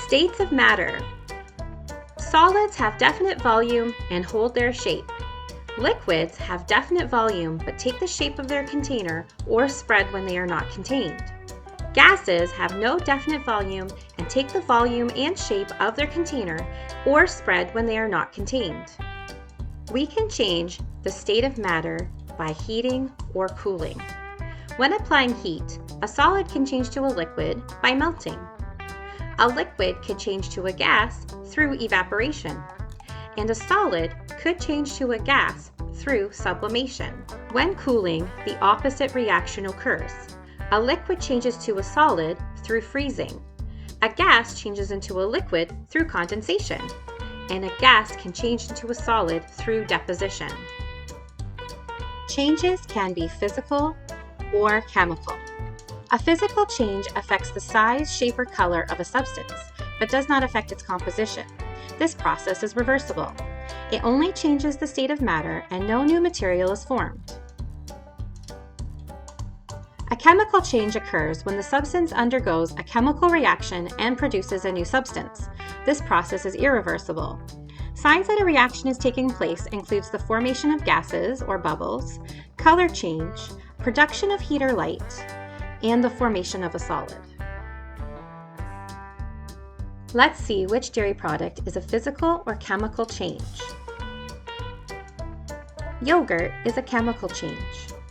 States of matter. Solids have definite volume and hold their shape. Liquids have definite volume but take the shape of their container or spread when they are not contained. Gases have no definite volume and take the volume and shape of their container or spread when they are not contained. We can change the state of matter by heating or cooling. When applying heat, a solid can change to a liquid by melting. A liquid could change to a gas through evaporation, and a solid could change to a gas through sublimation. When cooling, the opposite reaction occurs. A liquid changes to a solid through freezing. A gas changes into a liquid through condensation, and a gas can change into a solid through deposition. Changes can be physical or chemical. A physical change affects the size, shape, or color of a substance, but does not affect its composition. This process is reversible. It only changes the state of matter and no new material is formed. A chemical change occurs when the substance undergoes a chemical reaction and produces a new substance. This process is irreversible. Signs that a reaction is taking place includes the formation of gases or bubbles, color change, production of heat or light, and the formation of a solid. Let's see which dairy product is a physical or chemical change. Yogurt is a chemical change.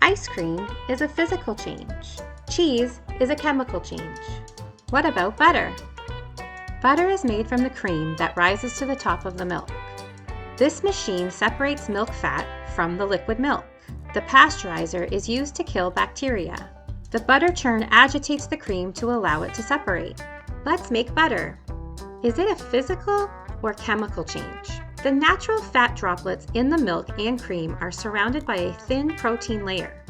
Ice cream is a physical change. Cheese is a chemical change. What about butter? Butter is made from the cream that rises to the top of the milk. This machine separates milk fat from the liquid milk. The pasteurizer is used to kill bacteria. The butter churn agitates the cream to allow it to separate. Let's make butter. Is it a physical or chemical change? The natural fat droplets in the milk and cream are surrounded by a thin protein layer.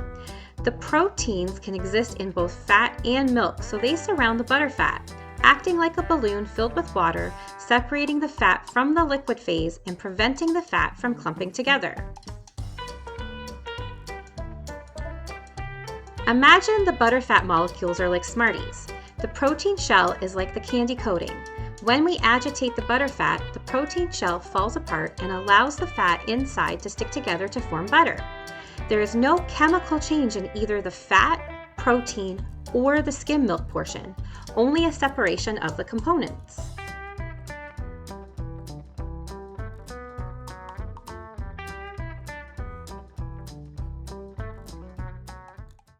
The proteins can exist in both fat and milk, so they surround the butter fat, acting like a balloon filled with water, separating the fat from the liquid phase and preventing the fat from clumping together. Imagine the butterfat molecules are like Smarties. The protein shell is like the candy coating. When we agitate the butterfat, the protein shell falls apart and allows the fat inside to stick together to form butter. There is no chemical change in either the fat, protein, or the skim milk portion, only a separation of the components.